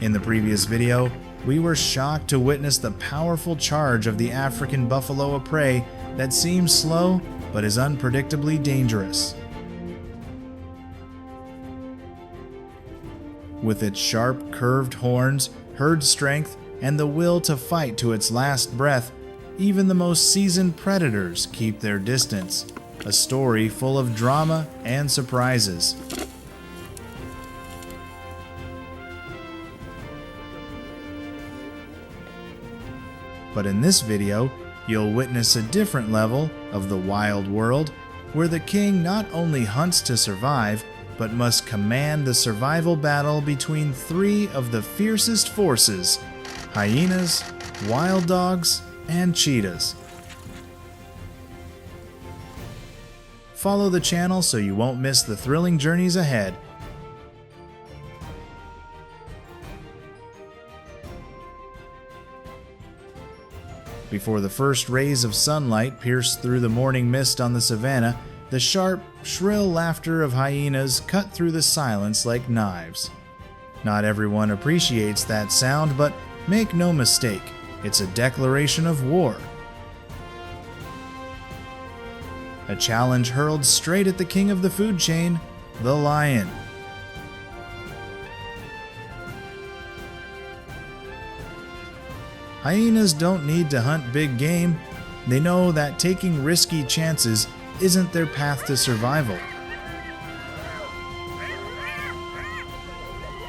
In the previous video, we were shocked to witness the powerful charge of the African buffalo of prey that seems slow but is unpredictably dangerous. With its sharp, curved horns, herd strength, and the will to fight to its last breath, even the most seasoned predators keep their distance. A story full of drama and surprises. But in this video, you'll witness a different level of the wild world, where the king not only hunts to survive, but must command the survival battle between three of the fiercest forces: hyenas, wild dogs, and cheetahs. Follow the channel so you won't miss the thrilling journeys ahead. Before the first rays of sunlight pierce through the morning mist on the savannah, the sharp, shrill laughter of hyenas cut through the silence like knives. Not everyone appreciates that sound, but make no mistake, it's a declaration of war. A challenge hurled straight at the king of the food chain, the lion. Hyenas don't need to hunt big game. They know that taking risky chances isn't their path to survival.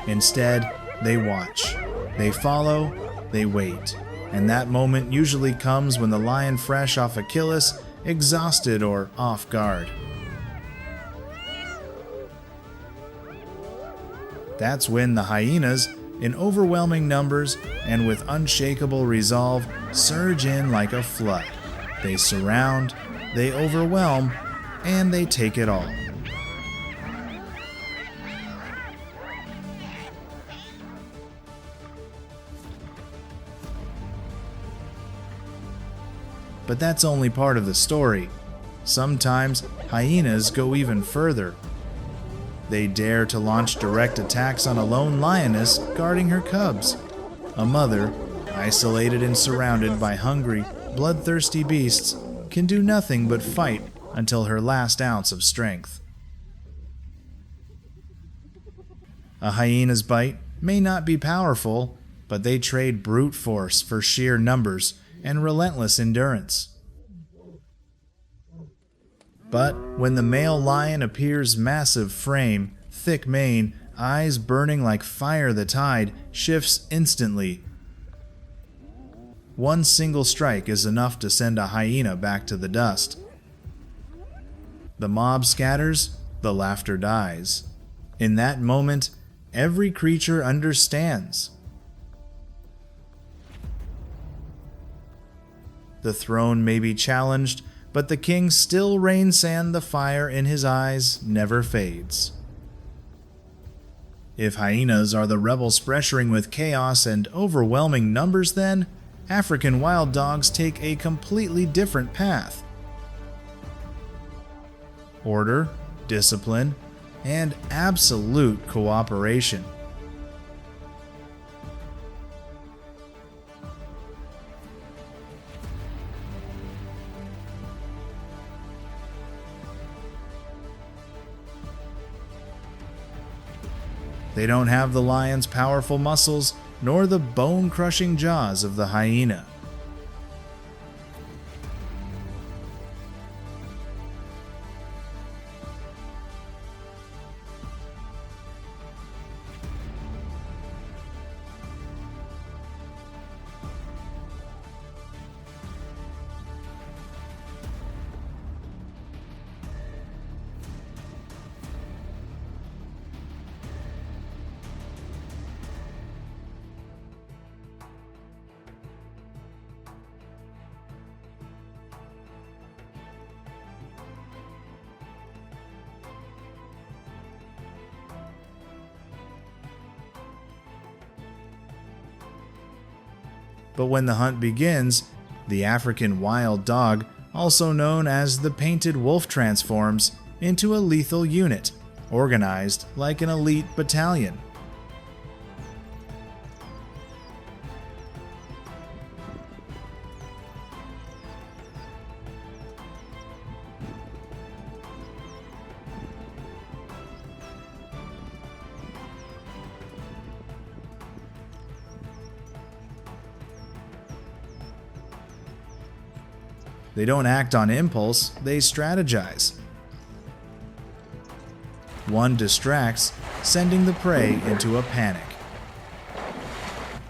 Instead, they watch, they follow, they wait. And that moment usually comes when the lion fresh off a kill is exhausted or off guard. That's when the hyenas, in overwhelming numbers and with unshakable resolve, surge in like a flood. They surround, they overwhelm, and they take it all. But that's only part of the story. Sometimes hyenas go even further. They dare to launch direct attacks on a lone lioness guarding her cubs. A mother, isolated and surrounded by hungry, bloodthirsty beasts, can do nothing but fight until her last ounce of strength. A hyena's bite may not be powerful, but they trade brute force for sheer numbers and relentless endurance. But when the male lion appears, massive frame, thick mane, eyes burning like fire, the tide shifts instantly. One single strike is enough to send a hyena back to the dust. The mob scatters, the laughter dies. In that moment, every creature understands. The throne may be challenged, but the king still reigns, and the fire in his eyes never fades. If hyenas are the rebels pressuring with chaos and overwhelming numbers, then African wild dogs take a completely different path. Order, discipline, and absolute cooperation. They don't have the lion's powerful muscles, nor the bone-crushing jaws of the hyena. But when the hunt begins, the African wild dog, also known as the painted wolf, transforms into a lethal unit, organized like an elite battalion. They don't act on impulse, they strategize. One distracts, sending the prey into a panic.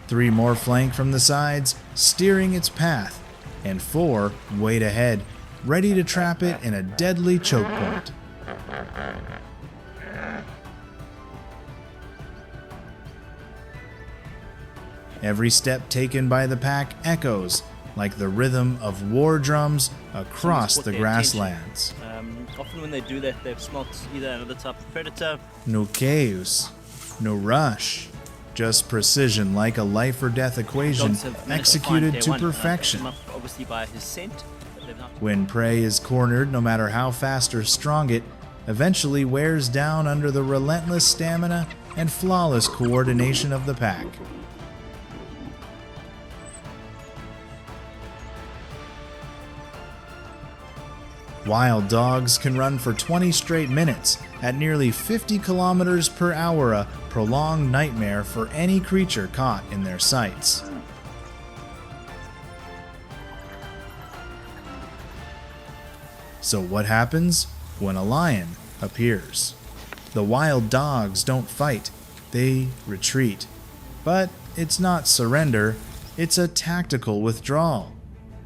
3 more flank from the sides, steering its path, and 4 wait ahead, ready to trap it in a deadly choke point. Every step taken by the pack echoes like the rhythm of war drums across the grasslands. Often when they do that, they've smelt either another type of predator. No chaos, no rush, just precision like a life or death equation executed to perfection. Obviously by his scent. When prey is cornered, no matter how fast or strong it eventually wears down under the relentless stamina and flawless coordination of the pack. Wild dogs can run for 20 straight minutes at nearly 50 kilometers per hour, a prolonged nightmare for any creature caught in their sights. So what happens when a lion appears? The wild dogs don't fight, they retreat. But it's not surrender, it's a tactical withdrawal.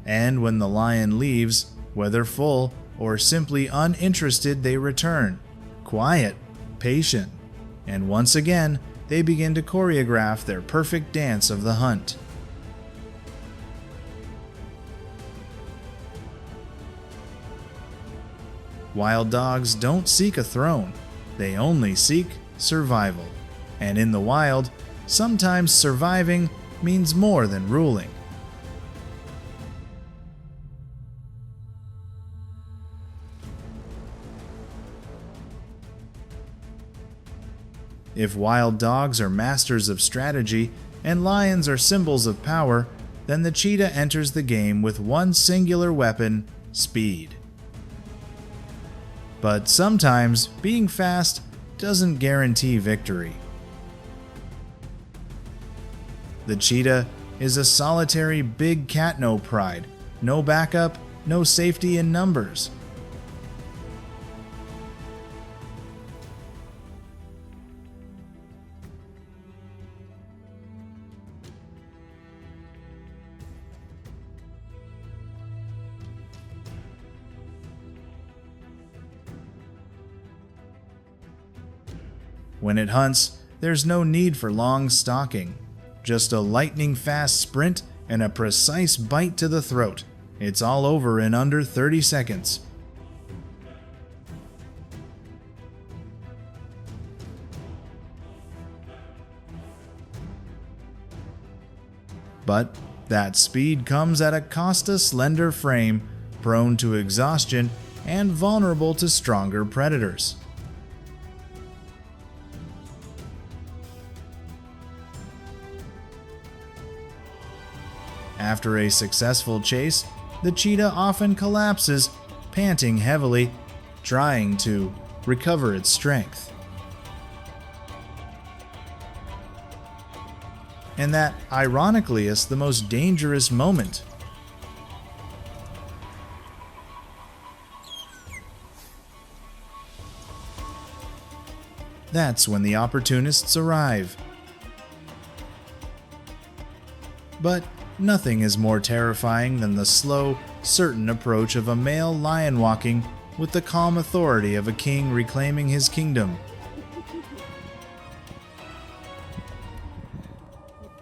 And when the lion leaves, whether full or simply uninterested, they return, quiet, patient, and once again, they begin to choreograph their perfect dance of the hunt. Wild dogs don't seek a throne, they only seek survival. And in the wild, sometimes surviving means more than ruling. If wild dogs are masters of strategy and lions are symbols of power, then the cheetah enters the game with one singular weapon: speed. But sometimes being fast doesn't guarantee victory. The cheetah is a solitary big cat, no pride, no backup, no safety in numbers. When it hunts, there's no need for long stalking. Just a lightning-fast sprint and a precise bite to the throat. It's all over in under 30 seconds. But that speed comes at a cost: a slender frame, prone to exhaustion and vulnerable to stronger predators. After a successful chase, the cheetah often collapses, panting heavily, trying to recover its strength. And that, ironically, is the most dangerous moment. That's when the opportunists arrive. But nothing is more terrifying than the slow, certain approach of a male lion walking with the calm authority of a king reclaiming his kingdom.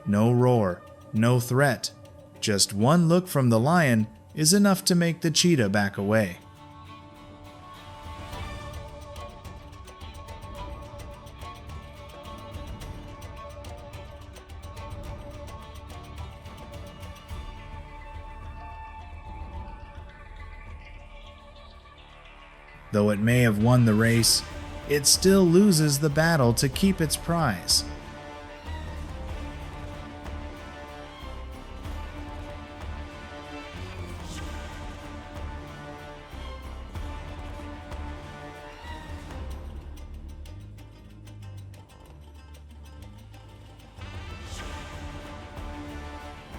No roar, no threat. Just one look from the lion is enough to make the cheetah back away. Though it may have won the race, it still loses the battle to keep its prize.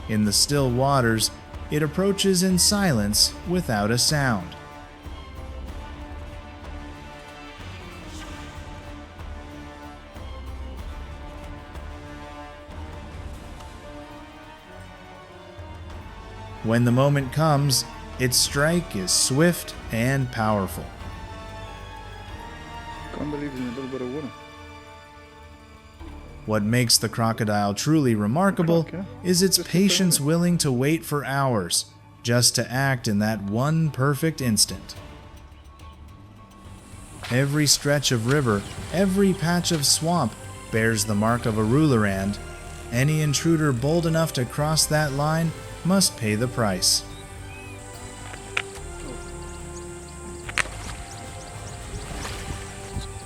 In the still waters, it approaches in silence without a sound. When the moment comes, its strike is swift and powerful. Can't believe it's in a little bit of water. What makes the crocodile truly remarkable is its patience, willing to wait for hours just to act in that one perfect instant. Every stretch of river, every patch of swamp bears the mark of a ruler, and any intruder bold enough to cross that line must pay the price.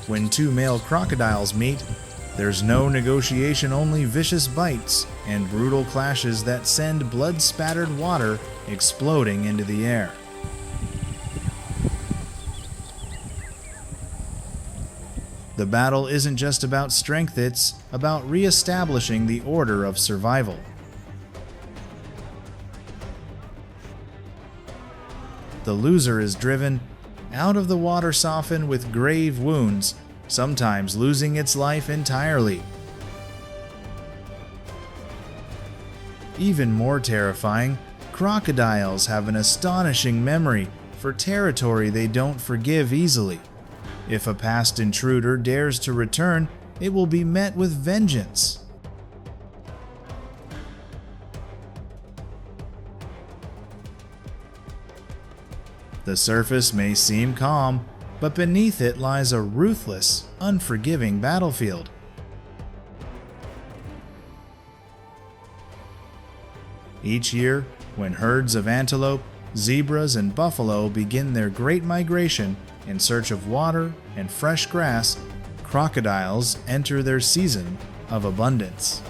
When two male crocodiles meet, there's no negotiation, only vicious bites and brutal clashes that send blood-spattered water exploding into the air. The battle isn't just about strength, it's about re-establishing the order of survival. The loser is driven out of the water, softened with grave wounds, sometimes losing its life entirely. Even more terrifying, crocodiles have an astonishing memory for territory they don't forgive easily. If a past intruder dares to return, it will be met with vengeance. The surface may seem calm, but beneath it lies a ruthless, unforgiving battlefield. Each year, when herds of antelope, zebras, and buffalo begin their great migration in search of water and fresh grass, crocodiles enter their season of abundance.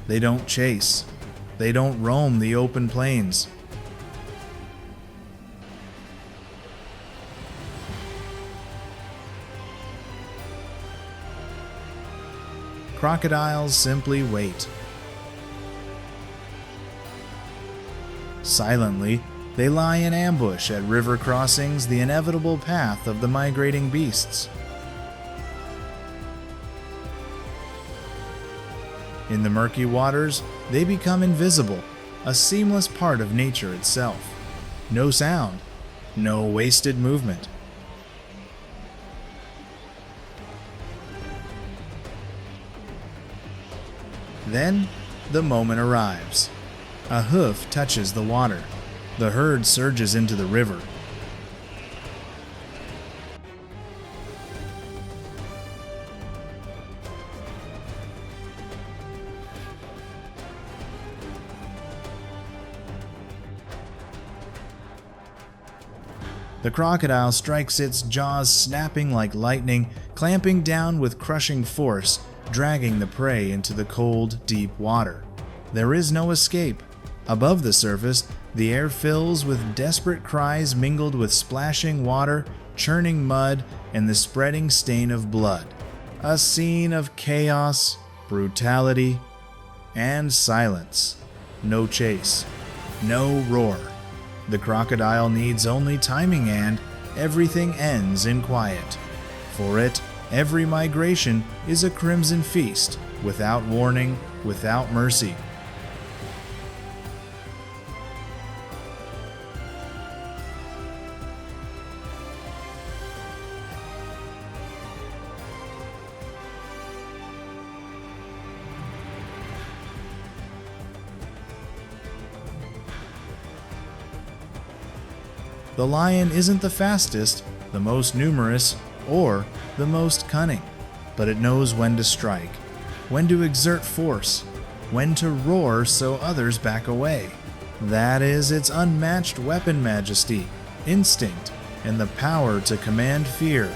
They don't chase. They don't roam the open plains. Crocodiles simply wait. Silently, they lie in ambush at river crossings, the inevitable path of the migrating beasts. In the murky waters, they become invisible, a seamless part of nature itself. No sound, no wasted movement. Then, the moment arrives. A hoof touches the water. The herd surges into the river. The crocodile strikes its jaws, snapping like lightning, clamping down with crushing force, dragging the prey into the cold, deep water. There is no escape. Above the surface, the air fills with desperate cries mingled with splashing water, churning mud, and the spreading stain of blood. A scene of chaos, brutality, and silence. No chase, no roar. The crocodile needs only timing, and everything ends in quiet. For it, every migration is a crimson feast, without warning, without mercy. The lion isn't the fastest, the most numerous, or the most cunning, but it knows when to strike, when to exert force, when to roar so others back away. That is its unmatched weapon majesty, instinct, and the power to command fear.